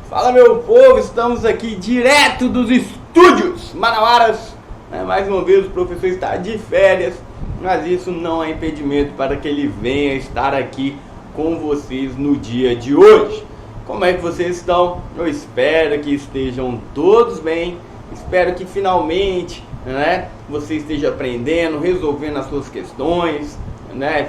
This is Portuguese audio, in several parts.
Fala, meu povo, estamos aqui direto dos estúdios Manauaras. Mais uma vez o professor está de férias, mas isso não é impedimento para que ele venha estar aqui com vocês no dia de hoje. Como é que vocês estão? Eu espero que estejam todos bem, espero que finalmente você esteja aprendendo, resolvendo as suas questões,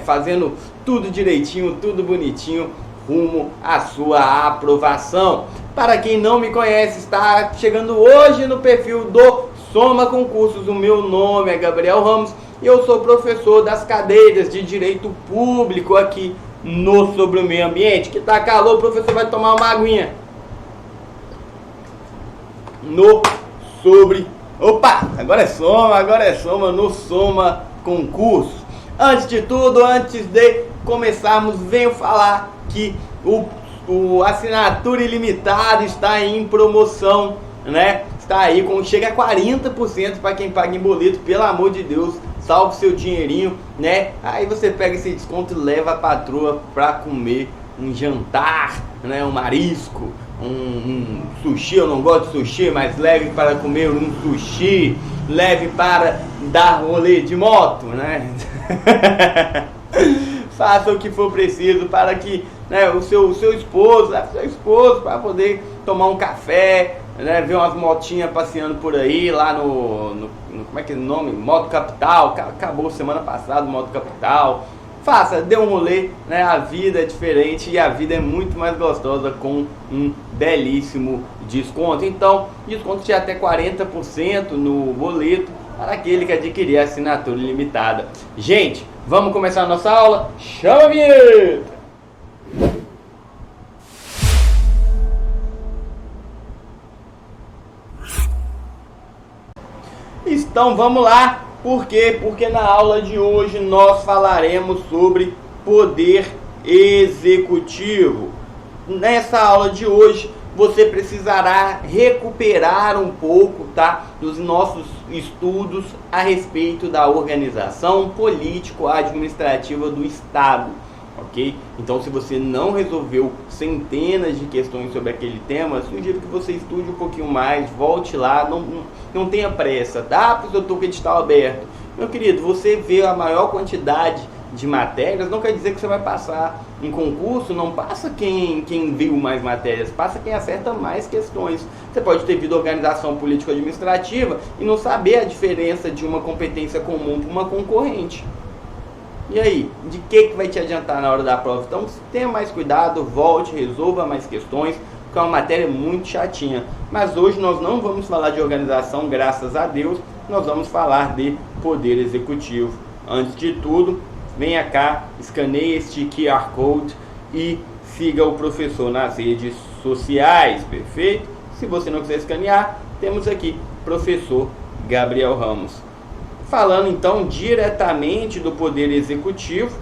fazendo tudo direitinho, tudo bonitinho, rumo à sua aprovação. Para quem não me conhece, está chegando hoje no perfil do Soma Concursos. O meu nome é Gabriel Ramos e eu sou professor das cadeiras de Direito Público aqui no Sobre o Meio Ambiente. Que tá calor, o professor vai tomar uma aguinha. Agora é Soma no Soma Concursos. Antes de tudo, antes de começarmos, venho falar que o assinatura ilimitada está em promoção, Está aí, chega a 40% para quem paga em boleto, pelo amor de Deus, salve seu dinheirinho, Aí você pega esse desconto e leva a patroa para comer um jantar, um marisco, um sushi. Eu não gosto de sushi, mas leve para comer um sushi, leve para dar rolê de moto, Faça o que for preciso para que o seu esposo, para poder tomar um café, ver umas motinhas passeando por aí, lá no como é que é o nome? Moto Capital. Acabou semana passada o Moto Capital. Dê um rolê, A vida é diferente e a vida é muito mais gostosa com um belíssimo desconto. Então, desconto de até 40% no boleto para aquele que adquirir a assinatura ilimitada. Gente, vamos começar a nossa aula? Chama a vinheta! Então vamos lá, por quê? Porque na aula de hoje nós falaremos sobre poder executivo. Nessa aula de hoje você precisará recuperar um pouco, dos nossos estudos a respeito da organização político-administrativa do Estado. Ok? Então, se você não resolveu centenas de questões sobre aquele tema, sugiro que você estude um pouquinho mais, volte lá, não tenha pressa, Porque eu estou com o edital aberto. Meu querido, você vê a maior quantidade de matérias, não quer dizer que você vai passar em concurso. Não passa quem viu mais matérias, passa quem acerta mais questões. Você pode ter vindo organização político-administrativa e não saber a diferença de uma competência comum para uma concorrente. E aí, de que vai te adiantar na hora da prova? Então, tenha mais cuidado, volte, resolva mais questões, porque é uma matéria muito chatinha. Mas hoje nós não vamos falar de organização, graças a Deus, nós vamos falar de poder executivo. Antes de tudo, venha cá, escaneie este QR Code e siga o professor nas redes sociais, perfeito? Se você não quiser escanear, temos aqui, professor Gabriel Ramos. Falando então diretamente do poder executivo,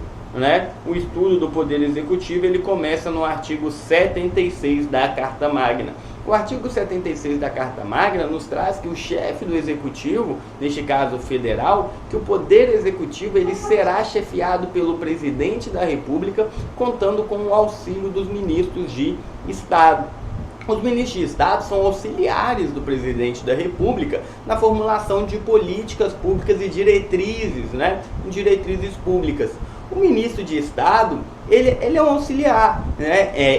o estudo do poder executivo ele começa no artigo 76 da Carta Magna. O artigo 76 da Carta Magna nos traz que o chefe do executivo, neste caso federal, que o poder executivo ele será chefiado pelo presidente da República, contando com o auxílio dos ministros de Estado. Os ministros de Estado são auxiliares do presidente da República na formulação de políticas públicas e diretrizes, diretrizes públicas. O ministro de Estado, ele é um auxiliar,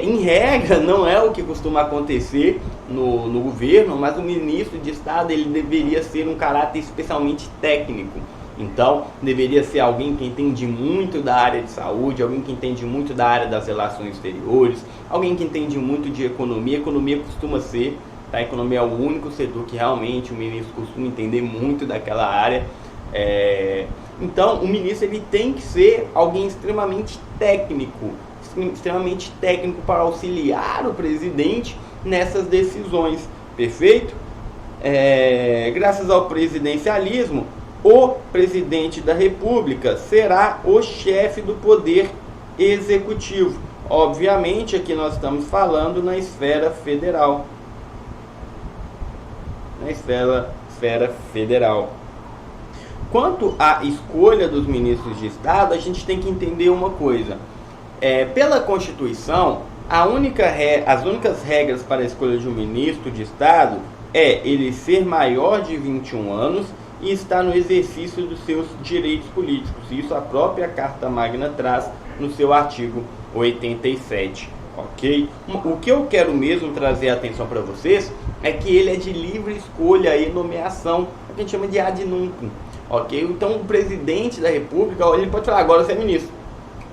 em regra, não é o que costuma acontecer no governo, mas o ministro de Estado ele deveria ser um caráter especialmente técnico. Então, deveria ser alguém que entende muito da área de saúde, alguém que entende muito da área das relações exteriores, alguém que entende muito de economia. Economia costuma ser, a economia é o único setor que realmente o ministro costuma entender muito daquela área. Então, o ministro ele tem que ser alguém extremamente técnico para auxiliar o presidente nessas decisões, perfeito? Graças ao presidencialismo, o presidente da República será o chefe do poder executivo. Obviamente, aqui nós estamos falando na esfera federal. Quanto à escolha dos ministros de Estado, a gente tem que entender uma coisa. Pela Constituição, As únicas regras para a escolha de um ministro de Estado é ele ser maior de 21 anos e estar no exercício dos seus direitos políticos. Isso a própria Carta Magna traz no seu artigo 87, ok? O que eu quero mesmo trazer a atenção para vocês é que ele é de livre escolha e nomeação, o que a gente chama de ad nutum, ok? Então o presidente da República, ele pode falar, agora você é ministro,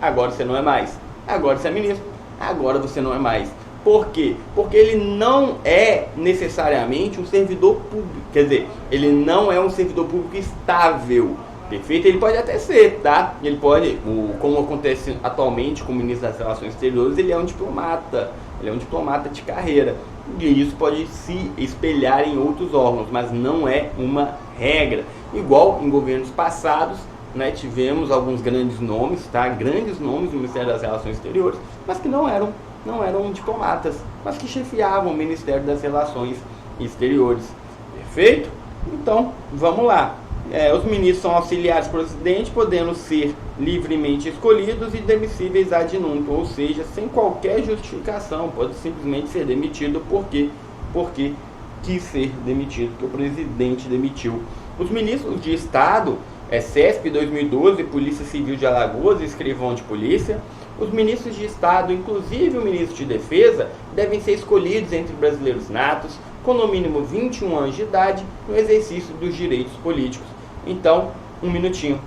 agora você não é mais, agora você é ministro, agora você não é mais. Por quê? Porque ele não é necessariamente um servidor público, quer dizer, ele não é um servidor público estável, perfeito? Ele pode até ser, tá? Ele pode, como acontece atualmente com o ministro das Relações Exteriores, ele é um diplomata de carreira, e isso pode se espelhar em outros órgãos, mas não é uma regra. Igual em governos passados, né, tivemos alguns grandes nomes, tá? Grandes nomes do Ministério das Relações Exteriores, mas que não eram diplomatas, mas que chefiavam o Ministério das Relações Exteriores. Perfeito? Então, vamos lá. Os ministros são auxiliares do presidente, podendo ser livremente escolhidos e demissíveis ad nutum, ou seja, sem qualquer justificação, pode simplesmente ser demitido porque quis ser demitido, porque o presidente demitiu. Os ministros de Estado, CESP 2012, Polícia Civil de Alagoas, escrivão de polícia. Os ministros de Estado, inclusive o ministro de Defesa, devem ser escolhidos entre brasileiros natos, com no mínimo 21 anos de idade, no exercício dos direitos políticos. Então, um minutinho.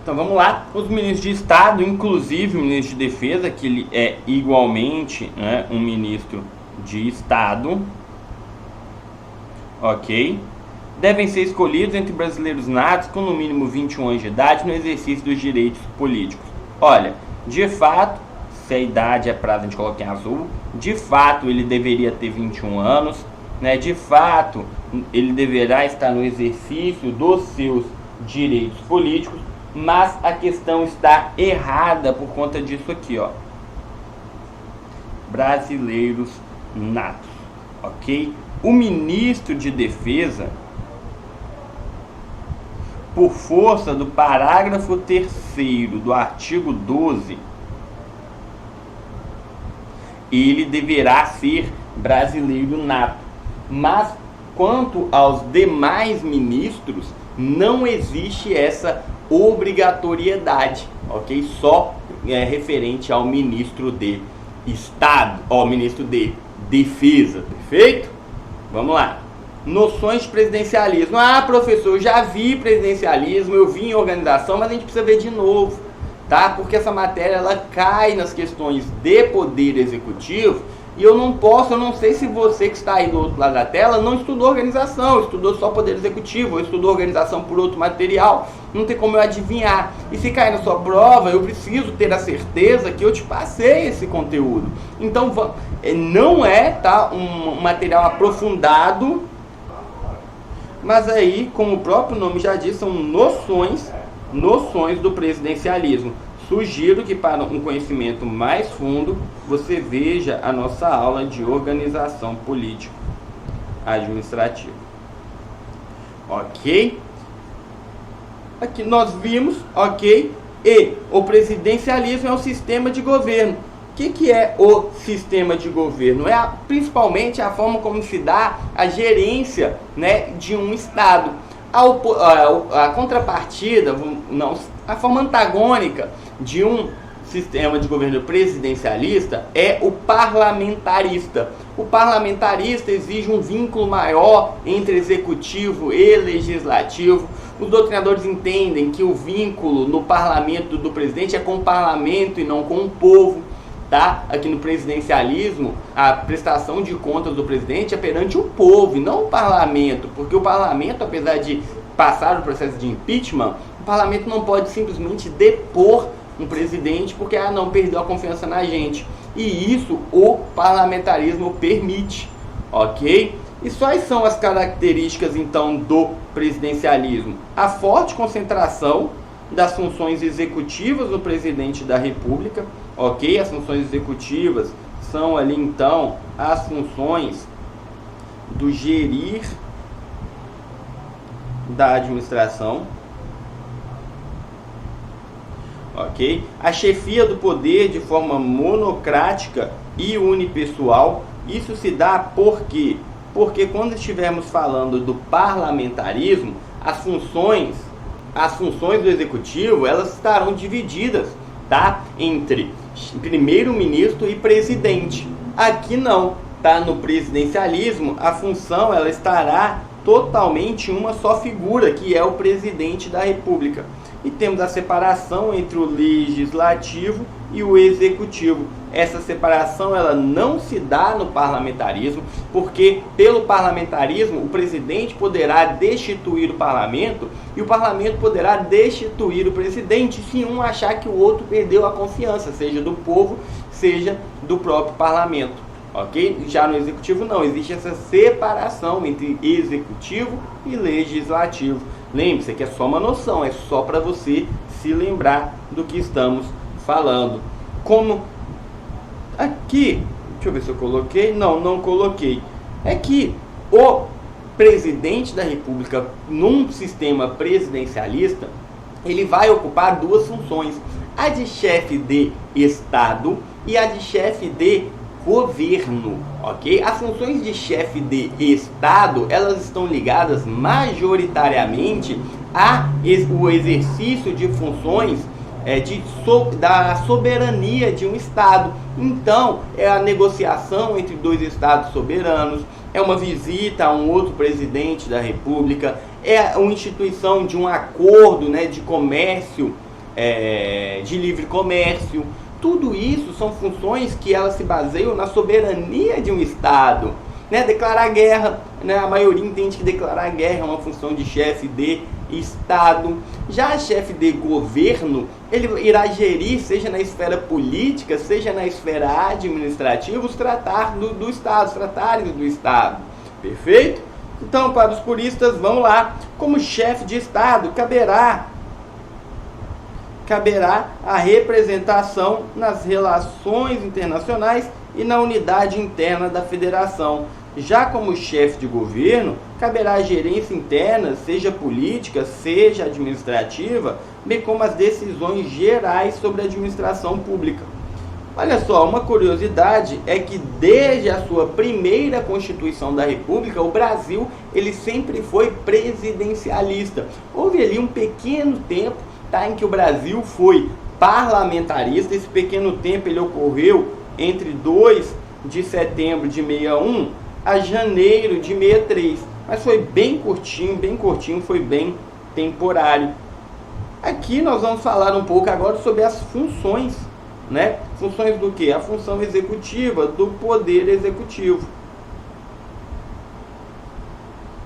Então vamos lá, os ministros de Estado, inclusive o ministro de Defesa, que ele é igualmente, né, um ministro de Estado, ok? Devem ser escolhidos entre brasileiros natos com no mínimo 21 anos de idade no exercício dos direitos políticos. Olha, de fato, se a idade é prata, a gente coloca em azul, de fato ele deveria ter 21 anos, né? De fato ele deverá estar no exercício dos seus direitos políticos, mas a questão está errada por conta disso aqui, ó. Brasileiros natos, ok? O ministro de Defesa, por força do parágrafo 3º do artigo 12, ele deverá ser brasileiro nato. Mas quanto aos demais ministros, não existe essa obrigatoriedade, ok? Só referente ao ministro de Estado, ao ministro de Defesa, perfeito? Vamos lá. Noções de presidencialismo. Ah, professor, eu já vi presidencialismo, eu vi em organização, mas a gente precisa ver de novo, tá? Porque essa matéria, ela cai nas questões de poder executivo, e eu não sei se você que está aí do outro lado da tela não estudou organização, estudou só poder executivo, ou estudou organização por outro material, não tem como eu adivinhar. E se cair na sua prova, eu preciso ter a certeza que eu te passei esse conteúdo. Então, não é, tá, um material aprofundado, mas aí, como o próprio nome já diz, são noções do presidencialismo. Sugiro que para um conhecimento mais fundo, você veja a nossa aula de organização política administrativa. Ok? Aqui nós vimos, ok? E o presidencialismo é um sistema de governo. O que é o sistema de governo? Principalmente a forma como se dá a gerência, né, de um Estado. A contrapartida, a forma antagônica de um sistema de governo presidencialista é o parlamentarista. O parlamentarista exige um vínculo maior entre executivo e legislativo. Os doutrinadores entendem que o vínculo no parlamento do presidente é com o parlamento e não com o povo. Tá? Aqui no presidencialismo, a prestação de contas do presidente é perante o povo e não o parlamento, porque o parlamento, apesar de passar o processo de impeachment, o parlamento não pode simplesmente depor um presidente porque não perdeu a confiança na gente. E isso o parlamentarismo permite, ok? E quais são as características então do presidencialismo? A forte concentração das funções executivas do presidente da República, ok? As funções executivas são ali então as funções do gerir da administração, ok? A chefia do poder de forma monocrática e unipessoal. Isso se dá por quê? Porque quando estivermos falando do parlamentarismo, as funções do executivo, elas estarão divididas, tá? Entre primeiro-ministro e presidente. Aqui não, tá? No presidencialismo, a função ela estará totalmente em uma só figura, que é o presidente da República. E temos a separação entre o legislativo e o executivo. Essa separação ela não se dá no parlamentarismo, porque pelo parlamentarismo o presidente poderá destituir o parlamento e o parlamento poderá destituir o presidente se um achar que o outro perdeu a confiança, seja do povo, seja do próprio parlamento, ok? Já no executivo não, existe essa separação entre executivo e legislativo. Lembre-se que é só uma noção, é só para você se lembrar do que estamos falando. Como aqui, deixa eu ver se eu coloquei, não coloquei, é que o presidente da República, num sistema presidencialista, ele vai ocupar duas funções, a de chefe de Estado e a de chefe de governo, ok? As funções de chefe de Estado, elas estão ligadas majoritariamente ao exercício de funções da soberania de um Estado. Então, é a negociação entre dois Estados soberanos, é uma visita a um outro presidente da República, é a instituição de um acordo, né, de comércio, de livre comércio. Tudo isso são funções que elas se baseiam na soberania de um Estado. Né? Declarar guerra, né? A maioria entende que declarar guerra é uma função de chefe de Estado. Já a chefe de governo, ele irá gerir, seja na esfera política, seja na esfera administrativa, os tratados do Estado, os tratados do Estado. Perfeito? Então, para os puristas, vamos lá. Como chefe de Estado, caberá a representação nas relações internacionais e na unidade interna da federação. Já como chefe de governo, caberá a gerência interna, seja política, seja administrativa, bem como as decisões gerais sobre a administração pública. Olha só, uma curiosidade é que desde a sua primeira Constituição da República, o Brasil ele sempre foi presidencialista. Houve ali um pequeno tempo em que o Brasil foi parlamentarista. Esse pequeno tempo ele ocorreu entre 2 de setembro de 61 a janeiro de 63, mas foi bem curtinho, foi bem temporário. Aqui nós vamos falar um pouco agora sobre as funções, né? Funções do que? A função executiva, do poder executivo.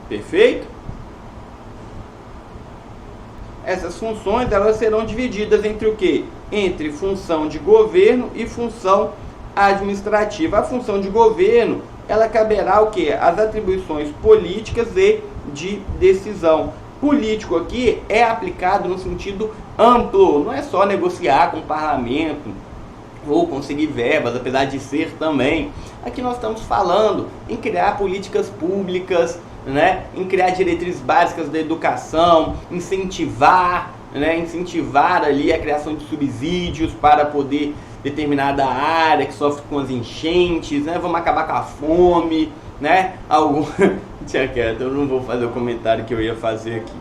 Perfeito? Essas funções elas serão divididas entre o quê? Entre função de governo e função administrativa. A função de governo, ela caberá o quê? As atribuições políticas e de decisão. Político aqui é aplicado no sentido amplo, não é só negociar com o parlamento ou conseguir verbas, apesar de ser também. Aqui nós estamos falando em criar políticas públicas, né? Em criar diretrizes básicas da educação, incentivar ali a criação de subsídios para poder determinada área que sofre com as enchentes, né? Vamos acabar com a fome, né? Deixa quieto, eu não vou fazer o comentário que eu ia fazer aqui.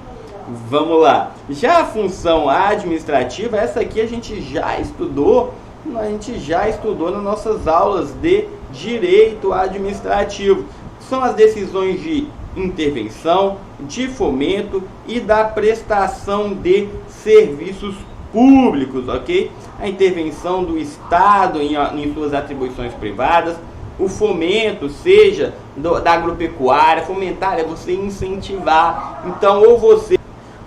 Vamos lá. Já a função administrativa, essa aqui a gente já estudou nas nossas aulas de direito administrativo. São as decisões de intervenção, de fomento e da prestação de serviços públicos, ok? A intervenção do Estado em suas atribuições privadas, o fomento, seja da agropecuária. Fomentar é você incentivar. Então,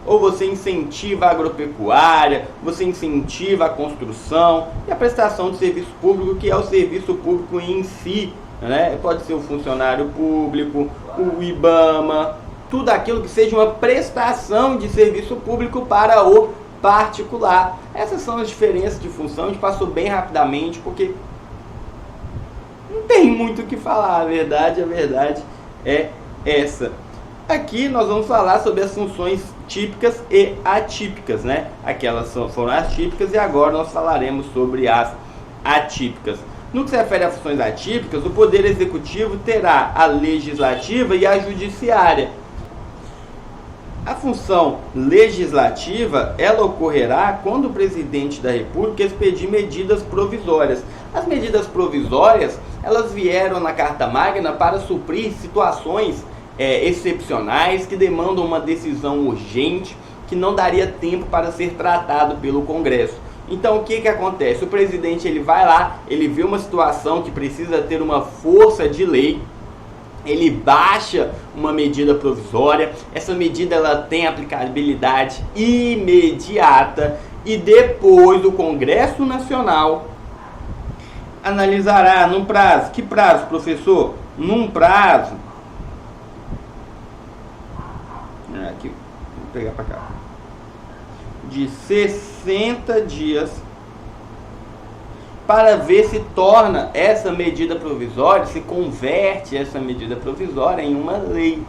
ou você incentiva a agropecuária, você incentiva a construção e a prestação de serviço público, que é o serviço público em si, né? Pode ser o funcionário público, o IBAMA, tudo aquilo que seja uma prestação de serviço público para o particular. Essas são as diferenças de função. A gente passou bem rapidamente porque não tem muito o que falar. A verdade é essa. Aqui nós vamos falar sobre as funções típicas e atípicas, né? Aquelas foram as típicas e agora nós falaremos sobre as atípicas. No que se refere a funções atípicas, o Poder Executivo terá a legislativa e a judiciária. A função legislativa, ela ocorrerá quando o presidente da República expedir medidas provisórias. As medidas provisórias, elas vieram na Carta Magna para suprir situações excepcionais que demandam uma decisão urgente, que não daria tempo para ser tratado pelo Congresso. Então o que acontece? O presidente ele vai lá, ele vê uma situação que precisa ter uma força de lei, ele baixa uma medida provisória, essa medida ela tem aplicabilidade imediata e depois o Congresso Nacional analisará num prazo. Que prazo, professor? Num prazo aqui, vou pegar para cá, de 60 dias, para ver se torna essa medida provisória, se converte essa medida provisória em uma lei.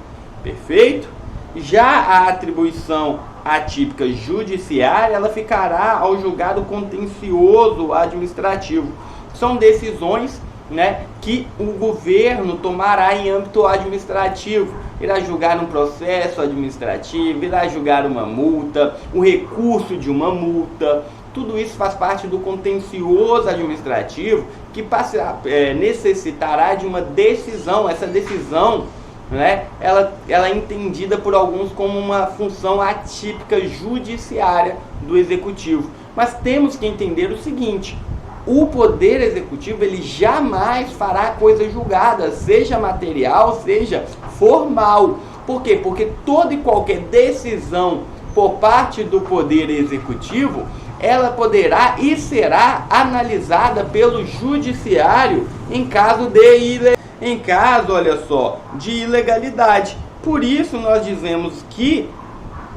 Perfeito? Já a atribuição atípica judiciária, ela ficará ao julgado contencioso administrativo. São decisões, né, que o governo tomará em âmbito administrativo. Irá julgar um processo administrativo, irá julgar uma multa, o recurso de uma multa. Tudo isso faz parte do contencioso administrativo, que necessitará de uma decisão. Essa decisão, né, ela é entendida por alguns como uma função atípica judiciária do executivo. Mas temos que entender o seguinte: o Poder Executivo ele jamais fará coisa julgada, seja material, seja formal. Por quê? Porque toda e qualquer decisão por parte do Poder Executivo, ela poderá e será analisada pelo Judiciário em caso olha só, de ilegalidade. Por isso nós dizemos que,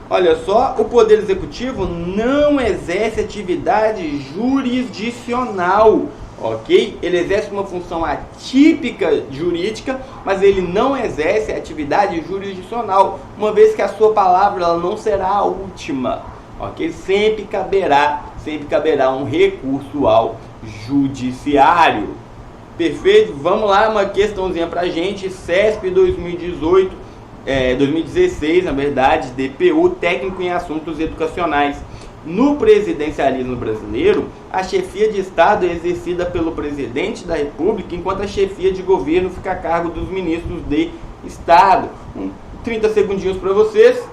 olha só, o Poder Executivo não exerce atividade jurisdicional, ok? Ele exerce uma função atípica jurídica, mas ele não exerce atividade jurisdicional, uma vez que a sua palavra ela não será a última, ok? Sempre caberá um recurso ao judiciário. Perfeito? Vamos lá, uma questãozinha pra gente. CESP 2016, na verdade, DPU, técnico em assuntos educacionais. No presidencialismo brasileiro, a chefia de Estado é exercida pelo presidente da República, enquanto a chefia de governo fica a cargo dos ministros de Estado. 30 segundinhos para vocês.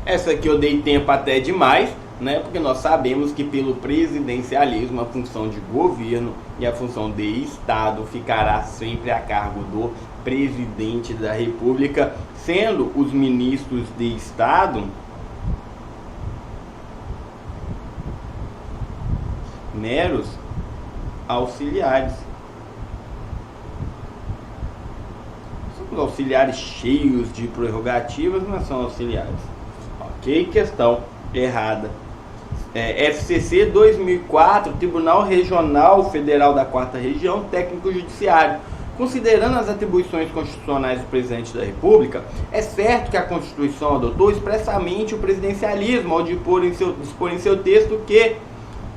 Essa aqui eu dei tempo até demais, né? Porque nós sabemos que pelo presidencialismo a função de governo e a função de Estado ficará sempre a cargo do presidente da República, sendo os ministros de Estado meros auxiliares. São os auxiliares cheios de prerrogativas, mas são auxiliares. Ok? Questão errada. FCC 2004, Tribunal Regional Federal da 4ª Região, Técnico Judiciário. Considerando as atribuições constitucionais do Presidente da República, é certo que a Constituição adotou expressamente o presidencialismo ao dispor em seu texto que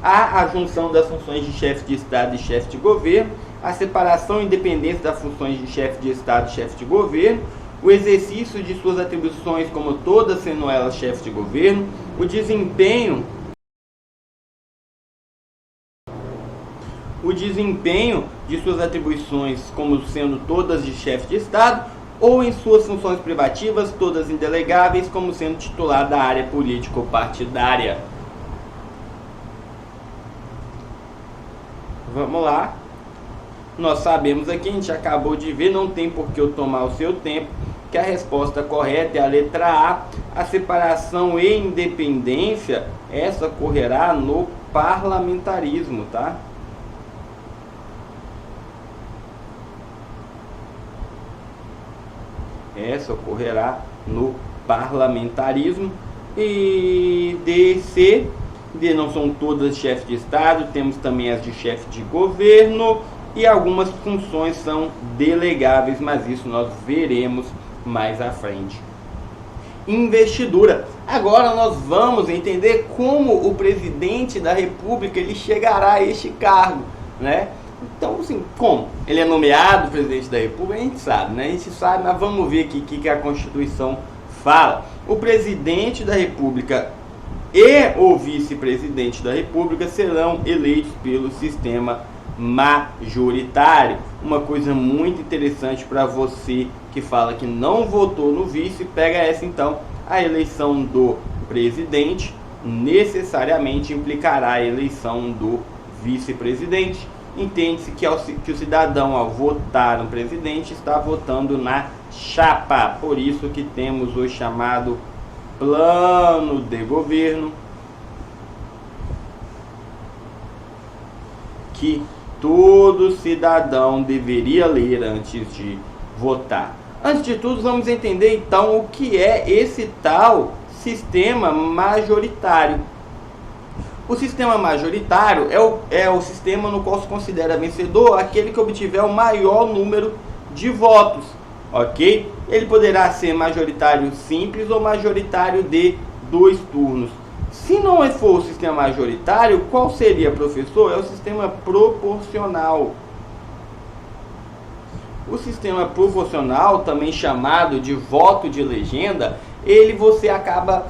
há a junção das funções de chefe de Estado e chefe de governo, a separação e independência das funções de chefe de Estado e chefe de governo, o exercício de suas atribuições como todas sendo elas chefe de governo, o desempenho de suas atribuições como sendo todas de chefe de Estado, ou em suas funções privativas, todas indelegáveis, como sendo titular da área político-partidária. Vamos lá. Nós sabemos aqui, a gente acabou de ver, não tem por que eu tomar o seu tempo, que a resposta correta é a letra A separação e independência, essa ocorrerá no parlamentarismo, tá? Essa ocorrerá no parlamentarismo. E D não são todas chefes de Estado, temos também as de chefe de governo e algumas funções são delegáveis, mas isso nós veremos mais à frente. Investidura. Agora nós vamos entender como o presidente da República ele chegará a este cargo, né? Então, assim, como? Ele é nomeado presidente da República, a gente sabe, né? A gente sabe, mas vamos ver aqui o que a Constituição fala. O presidente da República e o vice-presidente da República serão eleitos pelo sistema majoritário. Uma coisa muito interessante para você que fala que não votou no vice, pega essa então. A eleição do presidente necessariamente implicará a eleição do vice-presidente. Entende-se que o cidadão, ao votar no presidente, está votando na chapa. Por isso que temos o chamado plano de governo, que todo cidadão deveria ler antes de votar. Antes de tudo, vamos entender então o que é esse tal sistema majoritário. O sistema majoritário é o sistema no qual se considera vencedor aquele que obtiver o maior número de votos, ok? Ele poderá ser majoritário simples ou majoritário de 2 turnos. Se não for o sistema majoritário, qual seria, professor? É o sistema proporcional. O sistema proporcional, também chamado de voto de legenda, você acaba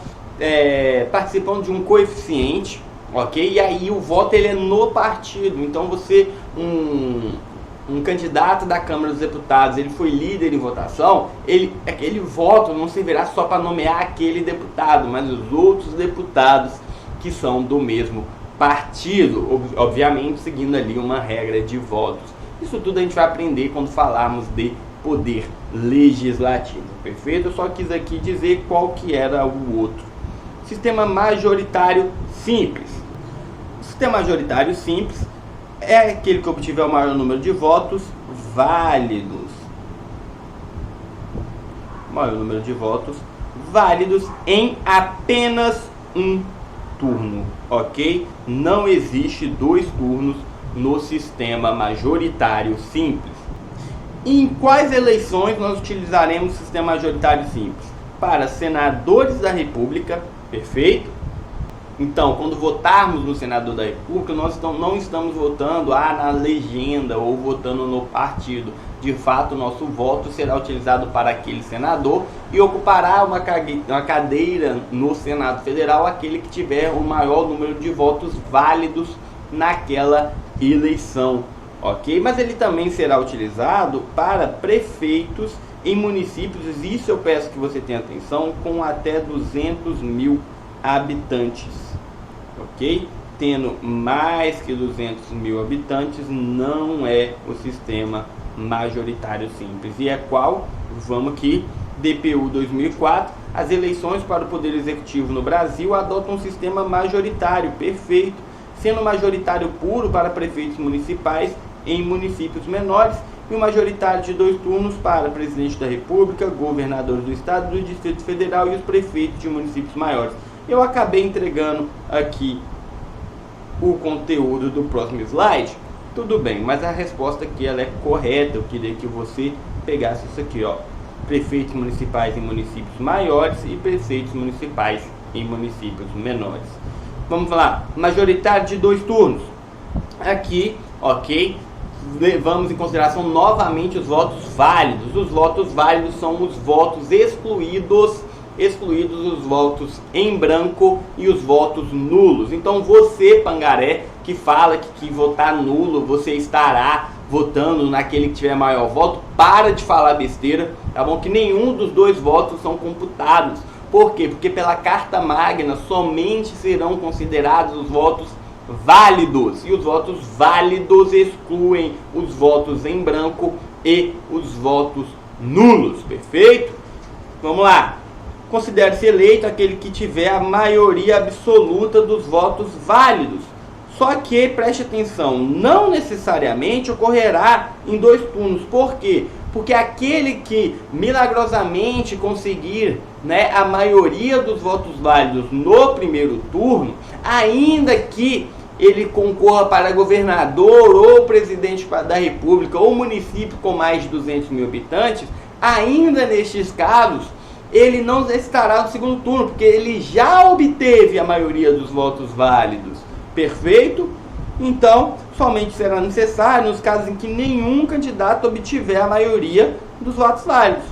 participando de um coeficiente, ok? E aí o voto ele é no partido. Então você, um candidato da Câmara dos Deputados, ele foi líder em votação, aquele voto não servirá só para nomear aquele deputado, mas os outros deputados que são do mesmo partido, obviamente seguindo ali uma regra de votos. Isso tudo a gente vai aprender quando falarmos de poder legislativo, perfeito? Eu só quis aqui dizer qual que era o outro. Sistema majoritário simples. O sistema majoritário simples é aquele que obtiver o maior número de votos válidos. Maior número de votos válidos em apenas um turno, ok? Não existe 2 turnos no sistema majoritário simples. Em quais eleições nós utilizaremos o sistema majoritário simples? Para senadores da República, perfeito? Então, quando votarmos no senador da República, nós não estamos votando na legenda ou votando no partido. De fato, o nosso voto será utilizado para aquele senador e ocupará uma cadeira no Senado Federal aquele que tiver o maior número de votos válidos naquela eleição, ok? Mas ele também será utilizado para prefeitos em municípios, isso eu peço que você tenha atenção, com até 200 mil habitantes, ok? Tendo mais que 200 mil habitantes, não é o sistema majoritário simples. E é qual? Vamos aqui, DPU 2004, as eleições para o Poder Executivo no Brasil adotam um sistema majoritário, perfeito, sendo majoritário puro para prefeitos municipais em municípios menores e o majoritário de 2 turnos para presidente da República, governadores do Estado, do Distrito Federal e os prefeitos de municípios maiores. Eu acabei entregando aqui o conteúdo do próximo slide. Tudo bem, mas a resposta aqui ela é correta. Eu queria que você pegasse isso aqui, ó. Prefeitos municipais em municípios maiores e prefeitos municipais em municípios menores. Vamos lá, majoritário de 2 turnos. Aqui, ok, levamos em consideração novamente os votos válidos. Os votos válidos são os votos excluídos os votos em branco e os votos nulos. Então você, Pangaré, que fala que votar nulo, você estará votando naquele que tiver maior voto, para de falar besteira, tá bom? Que nenhum dos 2 votos são computados. Por quê? Porque pela Carta Magna somente serão considerados os votos válidos, e os votos válidos excluem os votos em branco e os votos nulos, perfeito? Vamos lá. Considere-se eleito aquele que tiver a maioria absoluta dos votos válidos. Só que, preste atenção, não necessariamente ocorrerá em 2 turnos. Por quê? Porque aquele que milagrosamente conseguir, né, a maioria dos votos válidos no primeiro turno, ainda que ele concorra para governador ou presidente da república ou município com mais de 200 mil habitantes, ainda nestes casos, ele não estará no segundo turno, porque ele já obteve a maioria dos votos válidos. Perfeito? Então, somente será necessário nos casos em que nenhum candidato obtiver a maioria dos votos válidos.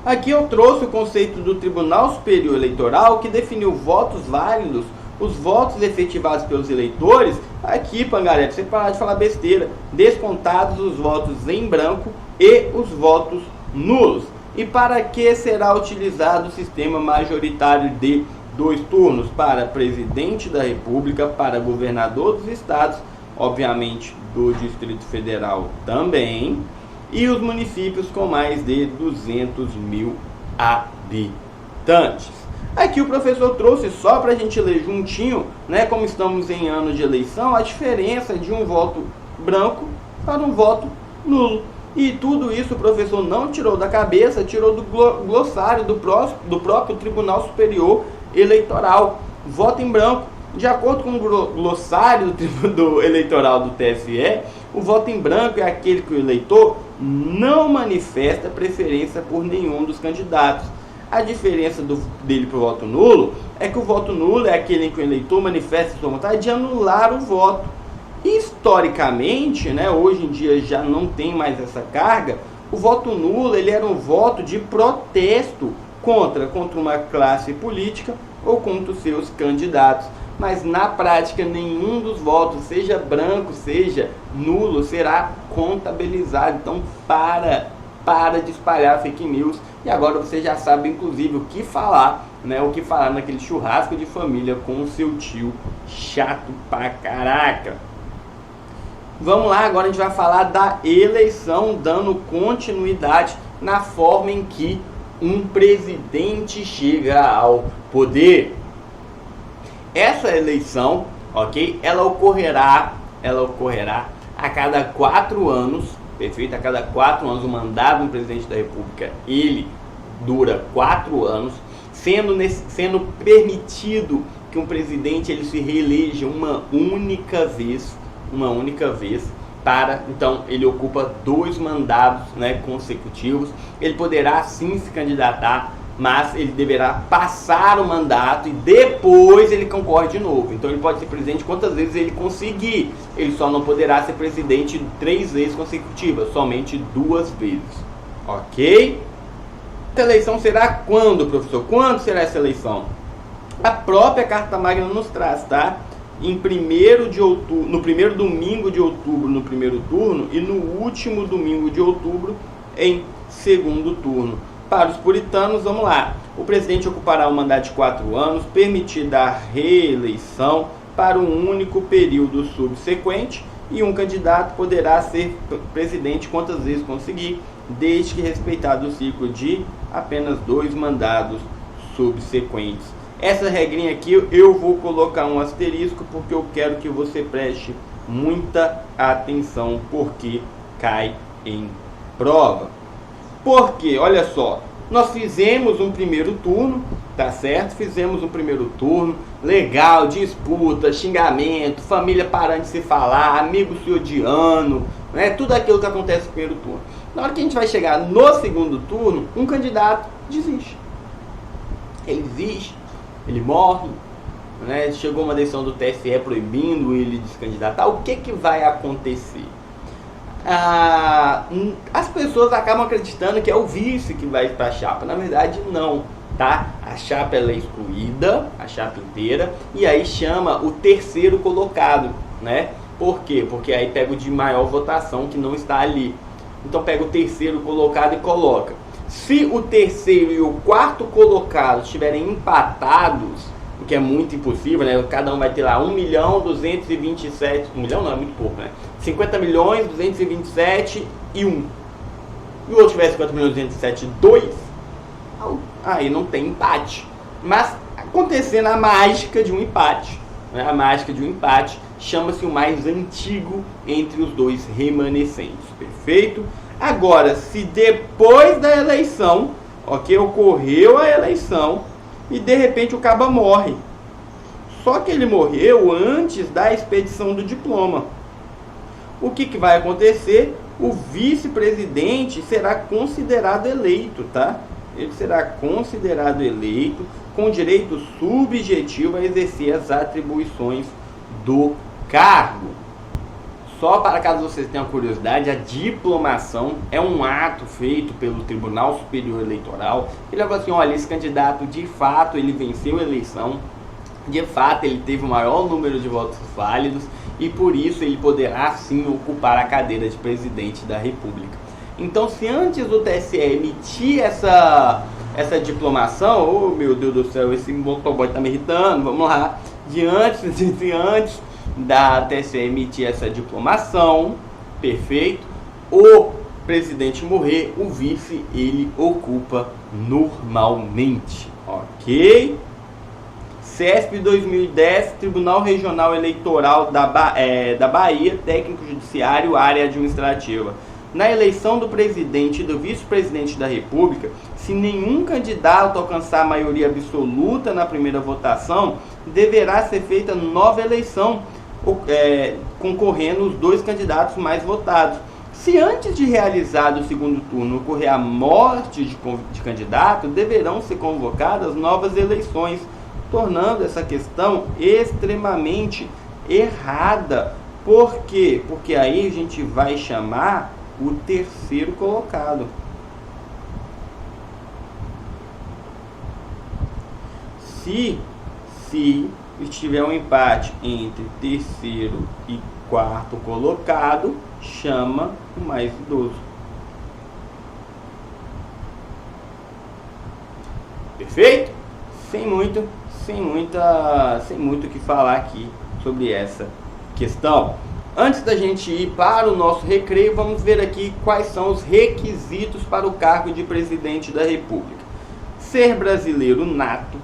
Aqui eu trouxe o conceito do Tribunal Superior Eleitoral, que definiu votos válidos, os votos efetivados pelos eleitores. Aqui, Pangaré, você parar de falar besteira, descontados os votos em branco e os votos nulos. E para que será utilizado o sistema majoritário de 2 turnos? Para presidente da República, para governador dos estados, obviamente do Distrito Federal também, e os municípios com mais de 200 mil habitantes. Aqui o professor trouxe só para a gente ler juntinho, né, como estamos em ano de eleição, a diferença de um voto branco para um voto nulo. E tudo isso o professor não tirou da cabeça, tirou do glossário do próprio Tribunal Superior Eleitoral. Voto em branco. De acordo com o glossário do eleitoral do TSE, o voto em branco é aquele que o eleitor não manifesta preferência por nenhum dos candidatos. A diferença dele para o voto nulo é que o voto nulo é aquele em que o eleitor manifesta sua vontade de anular o voto. Historicamente, né, hoje em dia já não tem mais essa carga, o voto nulo ele era um voto de protesto contra uma classe política ou contra os seus candidatos. Mas na prática nenhum dos votos, seja branco, seja nulo, será contabilizado. Então para de espalhar fake news. E agora você já sabe inclusive o que falar, né, o que falar naquele churrasco de família com o seu tio chato pra caraca. Vamos lá, agora a gente vai falar da eleição, dando continuidade na forma em que um presidente chega ao poder. Essa eleição, ok, ela ocorrerá a cada 4 anos, perfeito? A cada 4 anos o mandato do presidente da República, ele dura 4 anos, sendo permitido que um presidente ele se reeleja uma única vez, então ele ocupa 2 mandatos, né, consecutivos. Ele poderá sim se candidatar, mas ele deverá passar o mandato e depois ele concorre de novo. Então ele pode ser presidente quantas vezes ele conseguir, ele só não poderá ser presidente 3 vezes consecutivas, somente 2 vezes, ok? Essa eleição será quando, professor? Quando será essa eleição? A própria Carta Magna nos traz, tá? Em 1º de outubro, no primeiro domingo de outubro no primeiro turno e no último domingo de outubro em segundo turno. Para os puritanos, vamos lá. O presidente ocupará um mandato de 4 anos, permitida a reeleição para um único período subsequente, e um candidato poderá ser presidente quantas vezes conseguir, desde que respeitado o ciclo de apenas 2 mandatos subsequentes. Essa regrinha aqui eu vou colocar um asterisco porque eu quero que você preste muita atenção, porque cai em prova. Porque, olha só, nós fizemos um primeiro turno, tá certo? Fizemos um primeiro turno, legal, disputa, xingamento, família parando de se falar, amigos se odiando, né? Tudo aquilo que acontece no primeiro turno. Na hora que a gente vai chegar no segundo turno, um candidato desiste. Ele desiste, ele morre, né? Chegou uma decisão do TSE proibindo ele de se candidatar. O que vai acontecer? As pessoas acabam acreditando que é o vice que vai para a chapa. Na verdade, não, tá? A chapa ela é excluída, a chapa inteira, e aí chama o terceiro colocado, né? Por quê? Porque aí pega o de maior votação que não está ali. Então pega o terceiro colocado e coloca. Se o terceiro e o quarto colocado estiverem empatados, o que é muito impossível, né? Cada um vai ter lá 1.227, 1 milhão não, é muito pouco, né? 50 milhões, 227 e 1. E o outro tiver 50 milhões, 207 e 2, aí não tem empate. Mas acontecendo a mágica de um empate, né? A mágica de um empate chama-se o mais antigo entre os dois remanescentes, perfeito? Agora, se depois da eleição, ok, ocorreu a eleição e de repente o caba morre, só que ele morreu antes da expedição do diploma, o que vai acontecer? O vice-presidente será considerado eleito, tá? Ele será considerado eleito com direito subjetivo a exercer as atribuições do cargo. Só para caso vocês tenham curiosidade, a diplomação é um ato feito pelo Tribunal Superior Eleitoral. Ele falou assim, olha, esse candidato de fato ele venceu a eleição, de fato ele teve o maior número de votos válidos e por isso ele poderá sim ocupar a cadeira de presidente da República. Então, se antes do TSE emitir essa diplomação, oh meu Deus do céu, esse motoboy tá me irritando, vamos lá, antes da TSE emitir essa diplomação, perfeito, o presidente morrer, o vice ele ocupa normalmente, ok? CESP 2010, Tribunal Regional Eleitoral da Bahia, Técnico Judiciário, Área Administrativa. Na eleição do presidente e do vice-presidente da República, se nenhum candidato alcançar a maioria absoluta na primeira votação, deverá ser feita nova eleição, concorrendo os dois candidatos mais votados. Se antes de realizado o segundo turno ocorrer a morte de candidato, deverão ser convocadas novas eleições, tornando essa questão extremamente errada. Por quê? Porque aí a gente vai chamar o terceiro colocado. Se estiver um empate entre terceiro e quarto colocado, chama o mais idoso. Perfeito? Sem muito o que falar aqui sobre essa questão. Antes da gente ir para o nosso recreio, vamos ver aqui quais são os requisitos para o cargo de presidente da República. Ser brasileiro nato,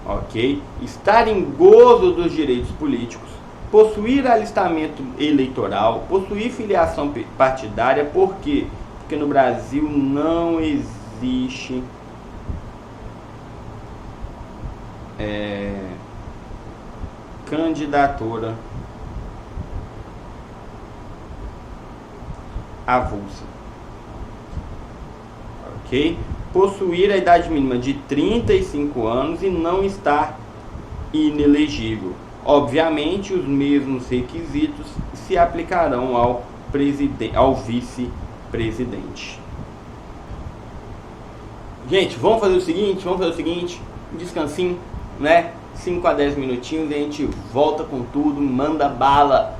ok? Estar em gozo dos direitos políticos, possuir alistamento eleitoral, possuir filiação partidária. Por quê? Porque no Brasil não existe candidatura avulsa, ok? Possuir a idade mínima de 35 anos e não estar inelegível. Obviamente, os mesmos requisitos se aplicarão ao vice-presidente. Gente, vamos fazer o seguinte, um descansinho, né? 5 a 10 minutinhos e a gente volta com tudo, manda bala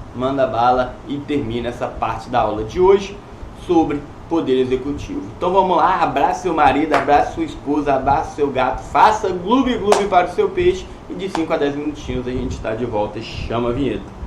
e termina essa parte da aula de hoje sobre poder executivo. Então vamos lá, abraça seu marido, abraça sua esposa, abraça seu gato, faça gloob gloob para o seu peixe e de 5 a 10 minutinhos a gente está de volta e chama a vinheta.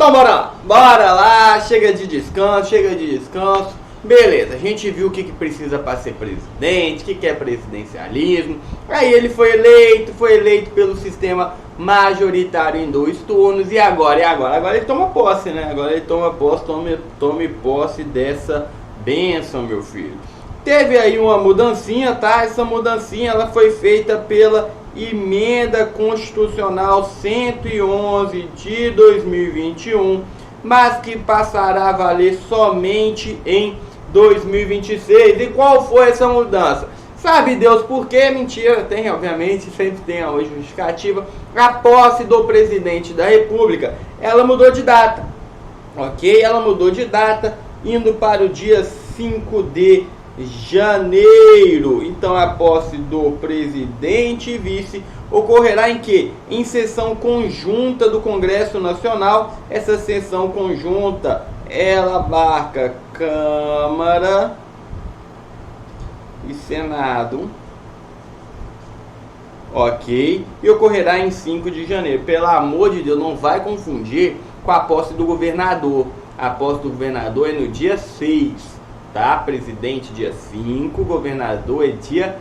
Então bora lá, chega de descanso. Beleza, a gente viu o que precisa para ser presidente, o que é presidencialismo. Aí ele foi eleito pelo sistema majoritário em 2 turnos. E agora? Agora ele toma posse, né? Agora ele toma posse, tome posse dessa bênção, meu filho. Teve aí uma mudancinha, tá? Essa mudancinha ela foi feita pela Emenda Constitucional 111 de 2021, mas que passará a valer somente em 2026. E qual foi essa mudança? Sabe Deus por quê? Mentira, tem, obviamente, sempre tem a justificativa. A posse do presidente da República, ela mudou de data, ok? Ela mudou de data, indo para o dia 5 de janeiro. Então a posse do presidente e vice ocorrerá em que? Em sessão conjunta do Congresso Nacional. Essa sessão conjunta ela abarca Câmara e Senado, ok? E ocorrerá em 5 de janeiro. Pelo amor de Deus, não vai confundir com a posse do governador. A posse do governador é no dia 6, tá? Presidente dia 5, governador é dia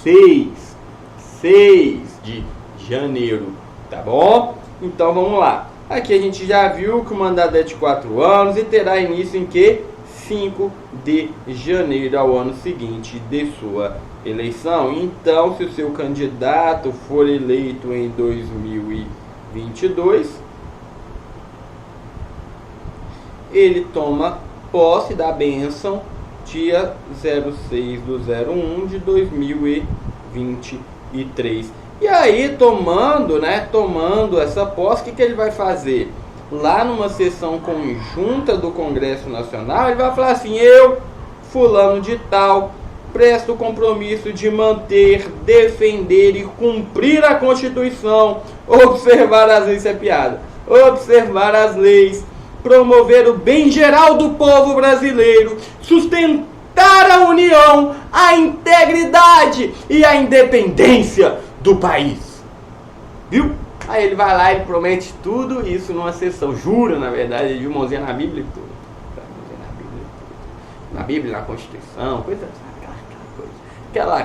6 de janeiro, tá bom? Então vamos lá. Aqui a gente já viu que o mandato é de 4 anos e terá início em que? 5 de janeiro ao ano seguinte de sua eleição. Então, se o seu candidato for eleito em 2022, ele toma posse da bênção dia 06/01 de 2023. E aí, tomando essa posse, o que ele vai fazer? Lá numa sessão conjunta do Congresso Nacional, ele vai falar assim: eu, fulano de tal, presto o compromisso de manter, defender e cumprir a Constituição, observar as leis, isso é piada, observar as leis, promover o bem geral do povo brasileiro, sustentar a união, a integridade e a independência do país. Viu? Aí ele vai lá e promete tudo isso numa sessão, jura, na verdade, de mãozinha na Bíblia e tudo. Na Bíblia, na Constituição, aquela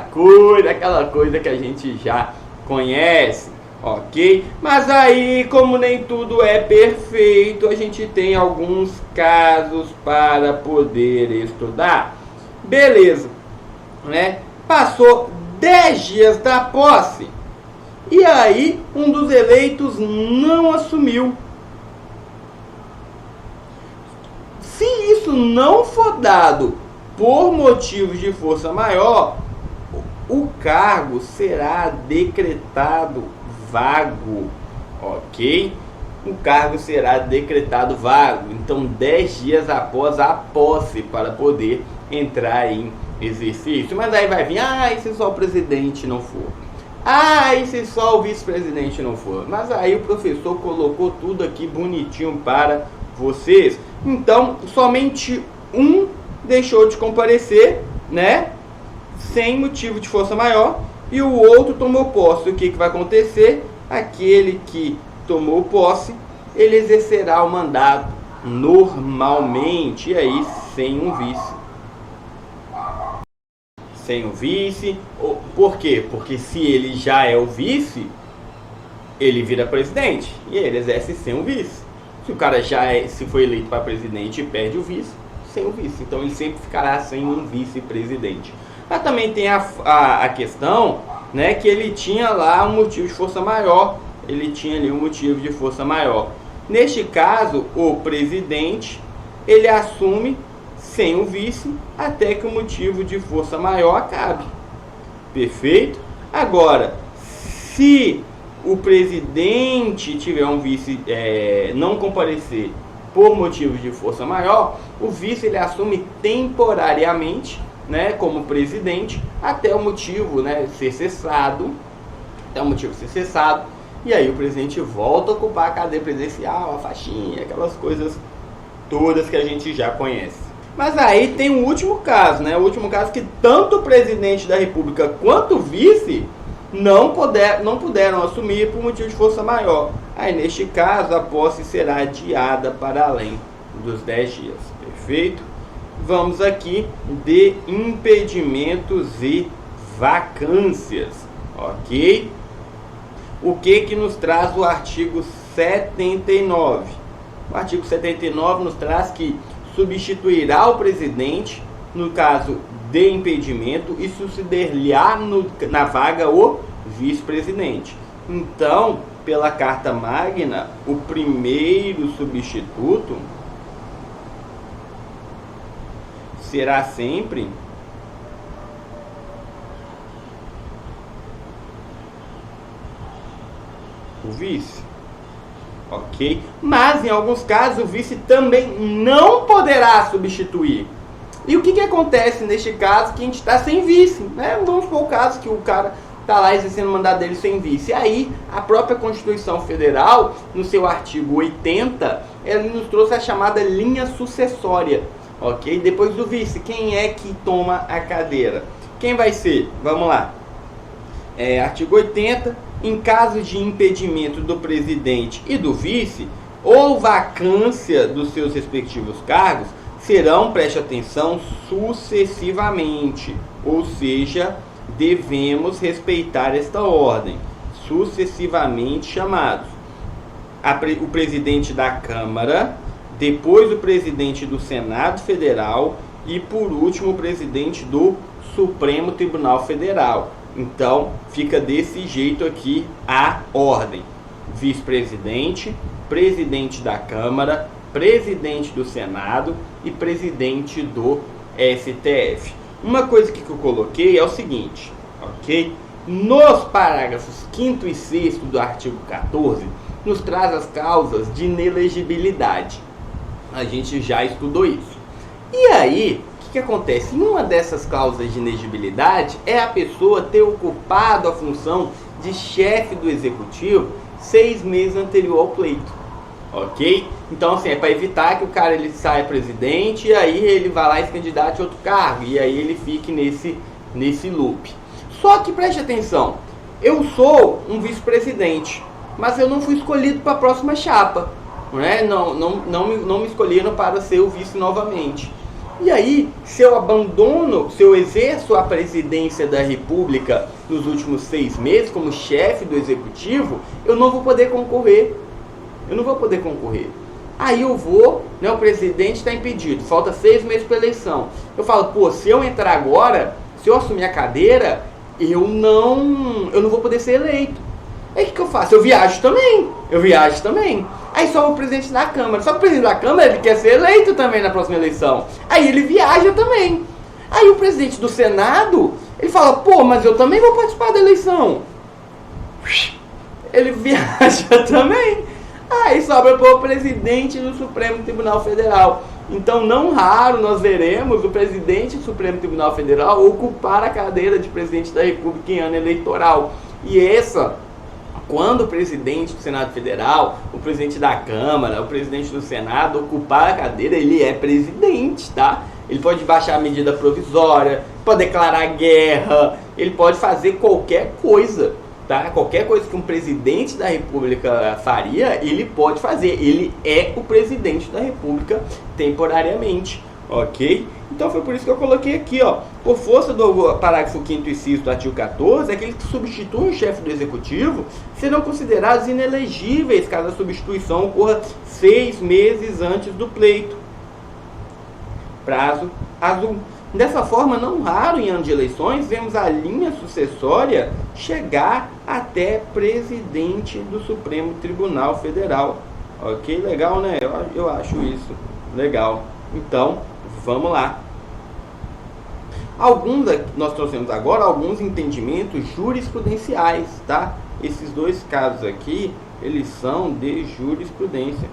coisa que a gente já conhece, ok? Mas aí, como nem tudo é perfeito, a gente tem alguns casos para poder estudar. Beleza, né? Passou 10 dias da posse. E aí, um dos eleitos não assumiu. Se isso não for dado por motivos de força maior, o cargo será decretado vago, ok? O cargo será decretado vago. Então, 10 dias após a posse para poder entrar em exercício. Mas aí vai vir, e se só o presidente não for? E se só o vice-presidente não for? Mas aí o professor colocou tudo aqui bonitinho para vocês. Então, somente um deixou de comparecer, né? Sem motivo de força maior. E o outro tomou posse. O que vai acontecer? Aquele que tomou posse, ele exercerá o mandato normalmente. E aí, sem um vice. Sem o vice. Por quê? Porque se ele já é o vice, ele vira presidente. E ele exerce sem o vice. Se o cara se foi eleito para presidente e perde o vice, sem o vice. Então ele sempre ficará sem um vice-presidente. Mas também tem a questão, né, que ele tinha lá um motivo de força maior. Ele tinha ali um motivo de força maior. Neste caso, o presidente, ele assume sem o vice, até que o motivo de força maior acabe. Perfeito? Agora, se o presidente tiver um vice, não comparecer por motivo de força maior, o vice ele assume temporariamente, né, como presidente, até o motivo, né, ser cessado, e aí o presidente volta a ocupar a cadeira presidencial, a faixinha, aquelas coisas todas que a gente já conhece. Mas aí tem o último caso, né? O último caso que tanto o presidente da República quanto o vice não puderam assumir por motivo de força maior. Aí, neste caso, a posse será adiada para além dos 10 dias. Perfeito? Vamos aqui de impedimentos e vacâncias. Ok? O que nos traz o artigo 79? O artigo 79 nos traz que substituirá o presidente, no caso de impedimento, e suceder-lhe-á na vaga o vice-presidente. Então, pela Carta Magna, o primeiro substituto será sempre o vice, ok? Mas em alguns casos o vice também não poderá substituir. E o que acontece neste caso que a gente está sem vice, né? Vamos supor o caso que o cara está lá exercendo o mandato dele sem vice. E aí a própria Constituição Federal, no seu artigo 80, ela nos trouxe a chamada linha sucessória, ok? Depois do vice, quem é que toma a cadeira? Quem vai ser? Vamos lá. Artigo 80, em caso de impedimento do presidente e do vice, ou vacância dos seus respectivos cargos, serão, preste atenção, sucessivamente. Ou seja, devemos respeitar esta ordem. Sucessivamente chamados. O presidente da Câmara, depois o presidente do Senado Federal e, por último, o presidente do Supremo Tribunal Federal. Então, fica desse jeito aqui a ordem: vice-presidente, presidente da Câmara, presidente do Senado e presidente do STF. Uma coisa que eu coloquei é o seguinte, ok? Nos parágrafos 5º e 6º do artigo 14, nos traz as causas de inelegibilidade. A gente já estudou isso. E aí, o que acontece? Em uma dessas causas de inegibilidade é a pessoa ter ocupado a função de chefe do executivo 6 meses anterior ao pleito, ok? Então, assim, é para evitar que o cara ele saia presidente e aí ele vá lá e se candidate a outro cargo e aí ele fique nesse loop. Só que preste atenção, eu sou um vice-presidente, mas eu não fui escolhido para a próxima chapa, né? Não me escolheram para ser o vice novamente. E aí, se eu exerço a presidência da República nos últimos 6 meses como chefe do executivo, eu não vou poder concorrer. Aí eu vou, né, o presidente está impedido, falta 6 meses para a eleição. Eu falo, pô, se eu entrar agora, se eu assumir a cadeira, eu não vou poder ser eleito. Aí o que eu faço? Eu viajo também. Aí só o presidente da Câmara. Só que o presidente da Câmara ele quer ser eleito também na próxima eleição. Aí ele viaja também. Aí o presidente do Senado, ele fala, pô, mas eu também vou participar da eleição. Ele viaja também. Aí sobra para o presidente do Supremo Tribunal Federal. Então, não raro nós veremos o presidente do Supremo Tribunal Federal ocupar a cadeira de presidente da República em ano eleitoral. E quando o presidente do Senado Federal, o presidente da Câmara, o presidente do Senado ocupar a cadeira, ele é presidente, tá? Ele pode baixar a medida provisória, pode declarar guerra, ele pode fazer qualquer coisa, tá? Qualquer coisa que um presidente da República faria, ele pode fazer. Ele é o presidente da República temporariamente, ok? Então foi por isso que eu coloquei aqui, ó, por força do parágrafo 5º e 6º do artigo 14, aqueles que substituem o chefe do executivo serão considerados inelegíveis caso a substituição ocorra 6 meses antes do pleito. Prazo azul. Dessa forma, não raro em ano de eleições, vemos a linha sucessória chegar até presidente do Supremo Tribunal Federal. Ok? Legal, né? Eu acho isso legal. Então, vamos lá. Nós trouxemos agora alguns entendimentos jurisprudenciais, tá? Esses 2 casos aqui, eles são de jurisprudência.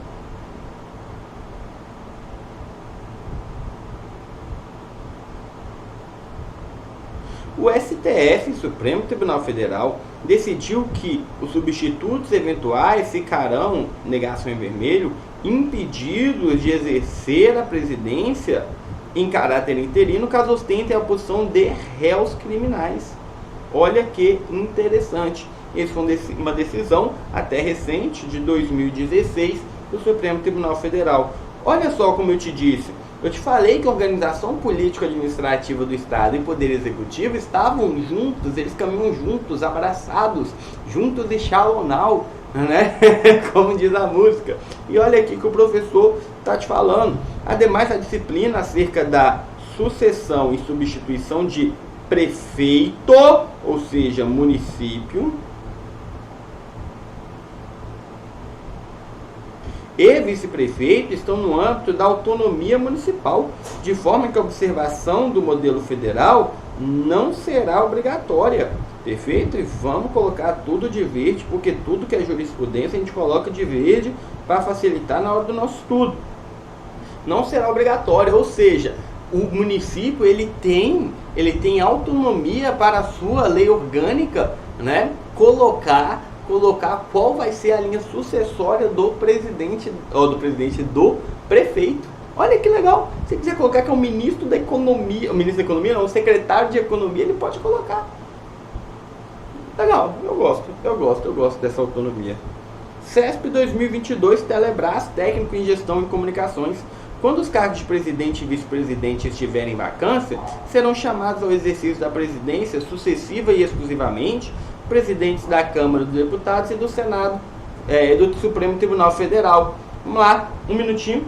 O STF, Supremo Tribunal Federal, decidiu que os substitutos eventuais ficarão, negação em vermelho, impedidos de exercer a presidência em caráter interino caso ostentem a posição de réus criminais. Olha que interessante. Essa foi uma decisão até recente, de 2016, do Supremo Tribunal Federal. Olha só como eu te disse, eu te falei que a organização político-administrativa do Estado e Poder Executivo estavam juntos, eles caminham juntos, abraçados, juntos e shallow now, né? Como diz a música. E olha aqui que o professor está te falando. Ademais, a disciplina acerca da sucessão e substituição de prefeito, ou seja, município, e vice-prefeito estão no âmbito da autonomia municipal, de forma que a observação do modelo federal não será obrigatória. Perfeito? E vamos colocar tudo de verde, porque tudo que é jurisprudência a gente coloca de verde para facilitar na hora do nosso estudo. Não será obrigatório, ou seja, o município ele tem autonomia para a sua lei orgânica, né? Colocar qual vai ser a linha sucessória do presidente, ou do prefeito. Olha que legal. Se quiser colocar que é o ministro da Economia, o secretário de Economia, ele pode colocar. Legal, eu gosto dessa autonomia. CESP 2022, Telebrás, técnico em gestão e comunicações. Quando os cargos de presidente e vice-presidente estiverem em vacância, serão chamados ao exercício da presidência sucessiva e exclusivamente presidentes da Câmara dos Deputados e do Senado, do Supremo Tribunal Federal. Vamos lá, um minutinho.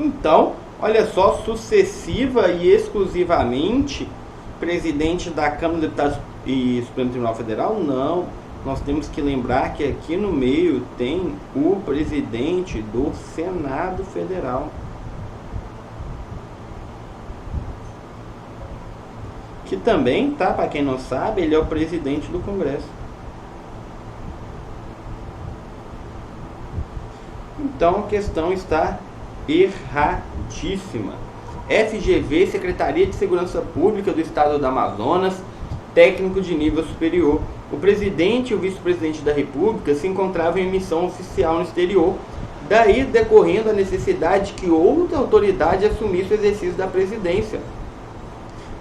Então, olha só, sucessiva e exclusivamente presidente da Câmara dos Deputados e Supremo Tribunal Federal? Não. Nós temos que lembrar que aqui no meio tem o presidente do Senado Federal, que também, tá, para quem não sabe, ele é o presidente do Congresso. Então a questão está erradíssima. FGV, Secretaria de Segurança Pública do Estado do Amazonas, técnico de nível superior. O presidente e o vice-presidente da República se encontravam em missão oficial no exterior, daí decorrendo a necessidade de que outra autoridade assumisse o exercício da presidência.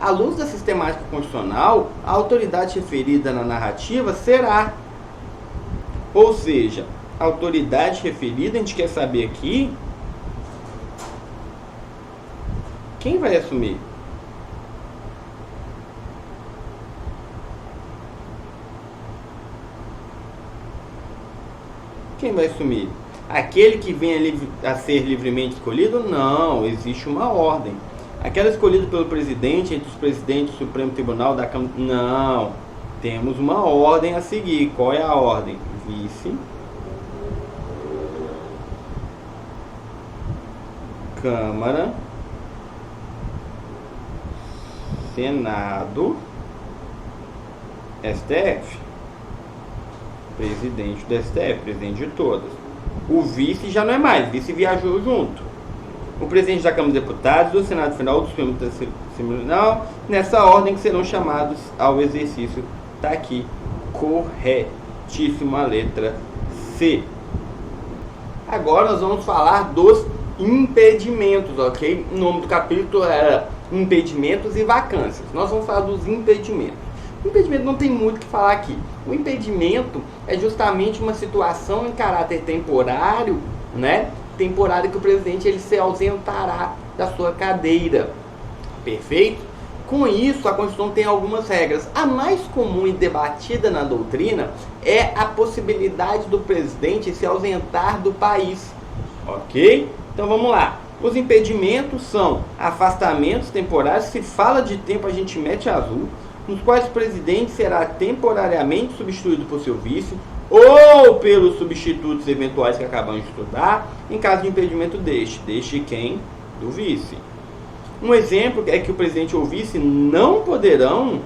À luz da sistemática constitucional, a autoridade referida na narrativa será, ou seja, a autoridade referida, a gente quer saber aqui quem vai assumir. Quem vai assumir? Aquele que vem a ser livremente escolhido? Não, existe uma ordem. Aquela escolhida pelo presidente, entre os presidentes do Supremo Tribunal, da Câmara... Não, temos uma ordem a seguir. Qual é a ordem? Vice, Câmara, Senado, STF. Presidente do STF, presidente de todas. O vice já não é mais, o vice viajou junto. O presidente da Câmara dos Deputados, do Senado Federal, do Supremo Tribunal, nessa ordem que serão chamados ao exercício. Está aqui, corretíssima, letra C. Agora nós vamos falar dos impedimentos, ok? O nome do capítulo era impedimentos e vacâncias. Nós vamos falar dos impedimentos. O impedimento não tem muito o que falar aqui. O impedimento é justamente uma situação em caráter temporário, né? Temporário que o presidente ele se ausentará da sua cadeira. Perfeito? Com isso, a Constituição tem algumas regras. A mais comum e debatida na doutrina é a possibilidade do presidente se ausentar do país. Ok? Então vamos lá. Os impedimentos são afastamentos temporários. Se fala de tempo, a gente mete azul, nos quais o presidente será temporariamente substituído por seu vice ou pelos substitutos eventuais que acabamos de estudar, em caso de impedimento deste quem? Do vice. Um exemplo é que o presidente ou vice não poderão,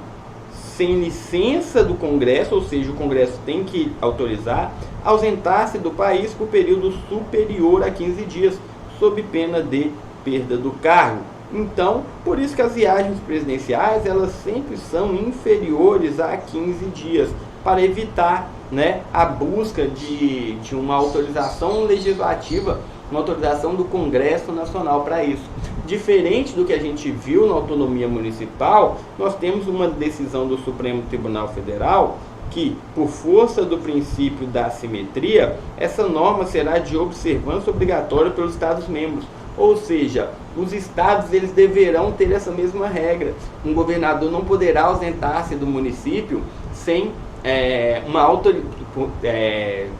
sem licença do Congresso, ou seja, o Congresso tem que autorizar, ausentar-se do país por período superior a 15 dias, sob pena de perda do cargo. Então, por isso que as viagens presidenciais, elas sempre são inferiores a 15 dias, para evitar, né, a busca de uma autorização legislativa, uma autorização do Congresso Nacional para isso. Diferente do que a gente viu na autonomia municipal, nós temos uma decisão do Supremo Tribunal Federal que, por força do princípio da assimetria, essa norma será de observância obrigatória pelos Estados-membros. Ou seja, os estados eles deverão ter essa mesma regra. Um governador não poderá ausentar-se do município sem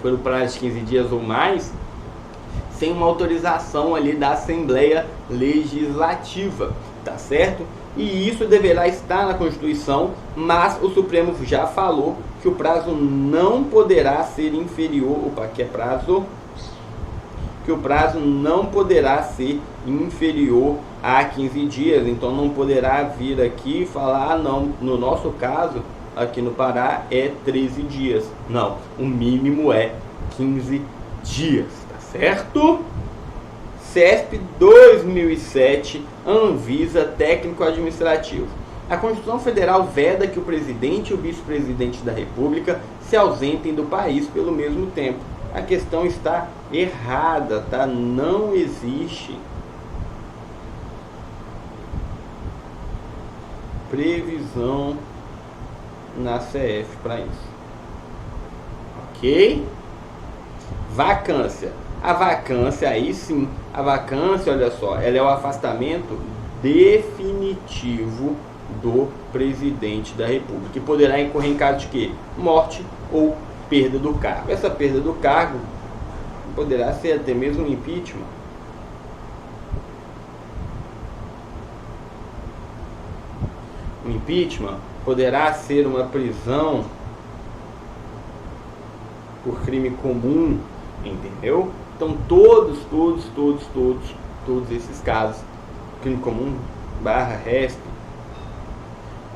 pelo prazo de 15 dias ou mais, sem uma autorização ali da Assembleia Legislativa, tá certo? E isso deverá estar na Constituição, mas o Supremo já falou que o prazo não poderá ser inferior, que o prazo não poderá ser inferior a 15 dias, então não poderá vir aqui e falar, não, no nosso caso, aqui no Pará é 13 dias, não, o mínimo é 15 dias, tá certo? CESP 2007, Anvisa, técnico-administrativo. A Constituição Federal veda que o presidente e o vice-presidente da República se ausentem do país pelo mesmo tempo. A questão está errada, tá? Não existe previsão na CF para isso. Ok? Vacância. A vacância, aí sim, a vacância, olha só, ela é o afastamento definitivo do presidente da República, que poderá incorrer em caso de quê? Morte ou perda do cargo. Essa perda do cargo poderá ser até mesmo um impeachment. O impeachment poderá ser uma prisão por crime comum, entendeu? Então todos esses casos, crime comum / RESP,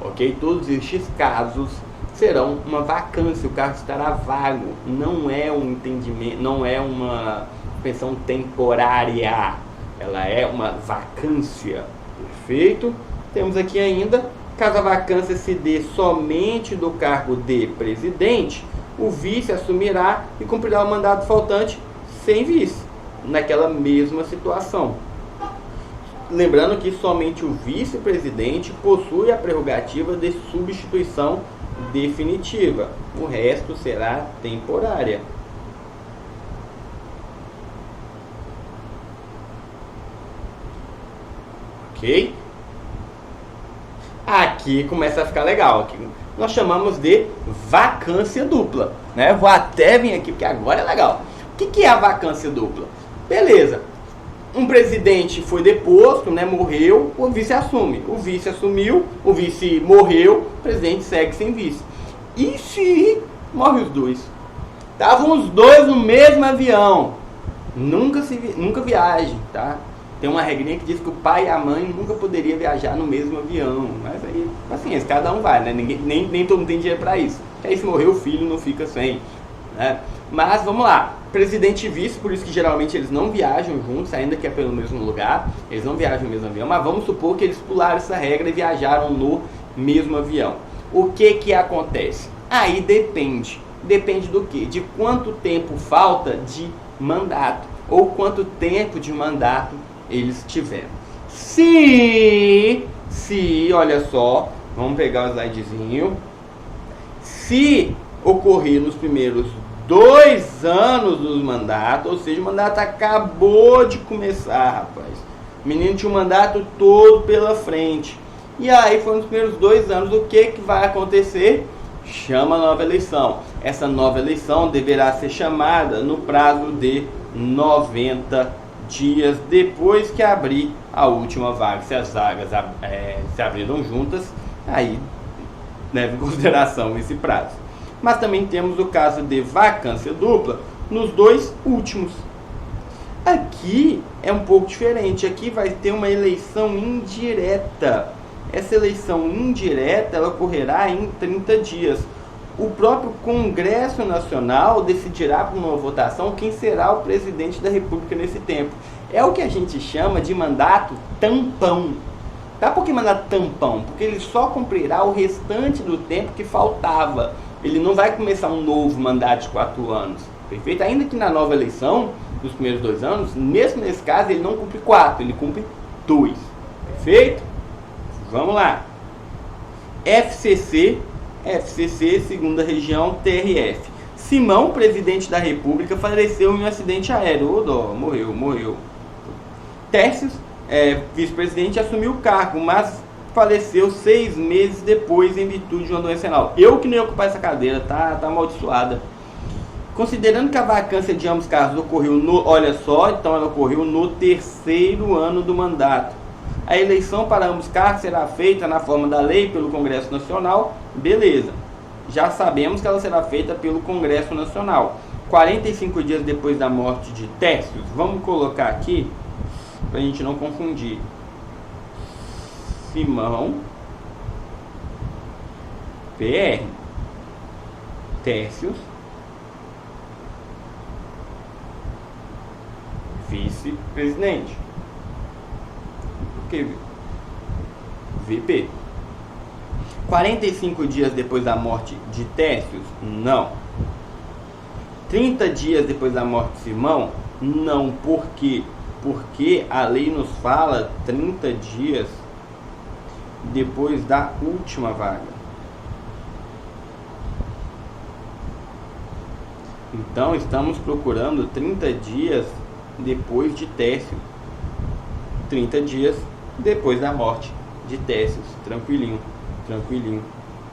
ok? Todos estes casos serão uma vacância, o cargo estará vago, não é um entendimento, não é uma pensão temporária, ela é uma vacância, perfeito? Temos aqui ainda, caso a vacância se dê somente do cargo de presidente, o vice assumirá e cumprirá o mandato faltante sem vice, naquela mesma situação. Lembrando que somente o vice-presidente possui a prerrogativa de substituição definitiva, o resto será temporária. Ok? Aqui começa a ficar legal. Aqui nós chamamos de vacância dupla, né? Vou até vir aqui porque agora é legal. O que é a vacância dupla? Beleza. Um presidente foi deposto, né, morreu, o vice assume. O vice assumiu, o vice morreu, o presidente segue sem vice. E se morre os dois? Estavam os dois no mesmo avião. Nunca viajem, tá? Tem uma regrinha que diz que o pai e a mãe nunca poderiam viajar no mesmo avião. Mas aí, paciência, cada um vai, né? Nem todo mundo tem dinheiro para isso. Porque aí se morrer o filho não fica sem, né? Mas vamos lá, presidente e vice, por isso que geralmente eles não viajam juntos, ainda que é pelo mesmo lugar, eles não viajam no mesmo avião, mas vamos supor que eles pularam essa regra e viajaram no mesmo avião. O que acontece? Aí depende do que? De quanto tempo falta de mandato, ou quanto tempo de mandato eles tiveram. Se, olha só, vamos pegar o slidezinho, se ocorrer nos primeiros 2 anos dos mandatos, ou seja, o mandato acabou de começar, rapaz. O menino tinha um mandato todo pela frente. E aí foi nos primeiros 2 anos. O que vai acontecer? Chama nova eleição. Essa nova eleição deverá ser chamada no prazo de 90 dias depois que abrir a última vaga. Se as vagas se abriram juntas, aí leve em consideração esse prazo. Mas também temos o caso de vacância dupla nos 2 últimos. Aqui é um pouco diferente. Aqui vai ter uma eleição indireta. Essa eleição indireta ela ocorrerá em 30 dias. O próprio Congresso Nacional decidirá por uma votação quem será o presidente da República nesse tempo. É o que a gente chama de mandato tampão. Tá? Por que mandato tampão? Porque ele só cumprirá o restante do tempo que faltava. Ele não vai começar um novo mandato de 4 anos. Perfeito? Ainda que na nova eleição, nos primeiros 2 anos, mesmo nesse caso, ele não cumpre 4, ele cumpre 2. Perfeito? Vamos lá. FCC, segunda região, TRF. Simão, presidente da República, faleceu em um acidente aéreo. Ô dó, morreu. Tércio, vice-presidente, assumiu o cargo, mas faleceu 6 meses depois em virtude de uma doença renal. Eu que não ia ocupar essa cadeira, tá amaldiçoada. Considerando que a vacância de ambos cargos ocorreu ela ocorreu no 3º ano do mandato. A eleição para ambos cargos será feita na forma da lei pelo Congresso Nacional, beleza. Já sabemos que ela será feita pelo Congresso Nacional. 45 dias depois da morte de Tércio, vamos colocar aqui, para a gente não confundir. Simão, PR, Tércio, vice-presidente. O que? VP. 45 dias depois da morte de Tércio? Não. 30 dias depois da morte de Simão? Não. Por quê? Porque a lei nos fala 30 dias depois da última vaga. Então estamos procurando 30 dias depois de Tércio. 30 dias depois da morte de Tércio. Tranquilinho.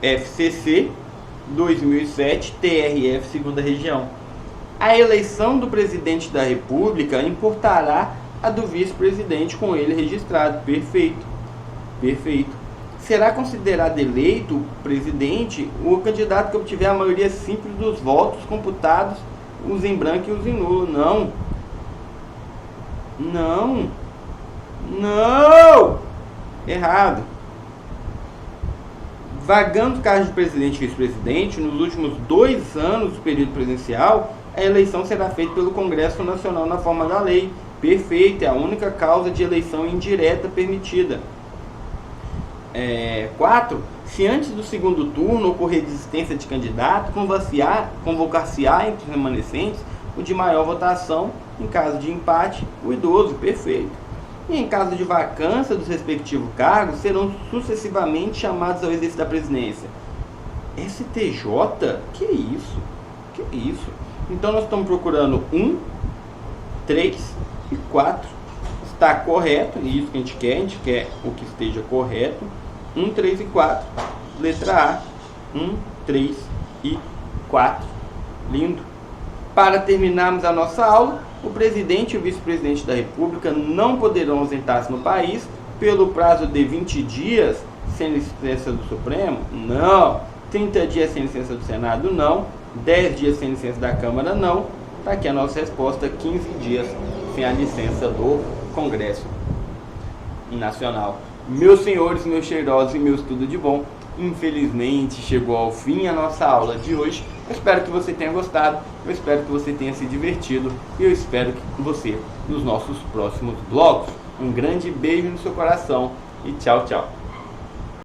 FCC 2007, TRF, segunda região. A eleição do presidente da República importará a do vice-presidente com ele registrado. Perfeito. Será considerado eleito presidente o candidato que obtiver a maioria simples dos votos computados, os em branco e os em nulo. Não! Errado. Vagando cargos de presidente e vice-presidente, nos últimos 2 anos do período presidencial, a eleição será feita pelo Congresso Nacional na forma da lei. Perfeito, é a única causa de eleição indireta permitida. 4. Se antes do segundo turno ocorrer desistência de candidato, convocar-se-á entre os remanescentes o de maior votação. Em caso de empate, o idoso. Perfeito. E em caso de vacância dos respectivos cargos, serão sucessivamente chamados ao exercício da presidência. STJ? Que isso? Então nós estamos procurando 1, 3 e 4. Está correto, é isso que a gente quer o que esteja correto. 1, 3 e 4. Letra A. 1, 3 e 4. Lindo. Para terminarmos a nossa aula, o presidente e o vice-presidente da República não poderão ausentar-se no país pelo prazo de 20 dias sem licença do Supremo? Não. 30 dias sem licença do Senado? Não. 10 dias sem licença da Câmara? Não. Está aqui a nossa resposta: 15 dias sem a licença do Congresso Nacional. Meus senhores, meus cheirosos e meus tudo de bom, infelizmente chegou ao fim a nossa aula de hoje. Eu espero que você tenha gostado, eu espero que você tenha se divertido e eu espero que você nos nossos próximos vlogs. Um grande beijo no seu coração e tchau, tchau.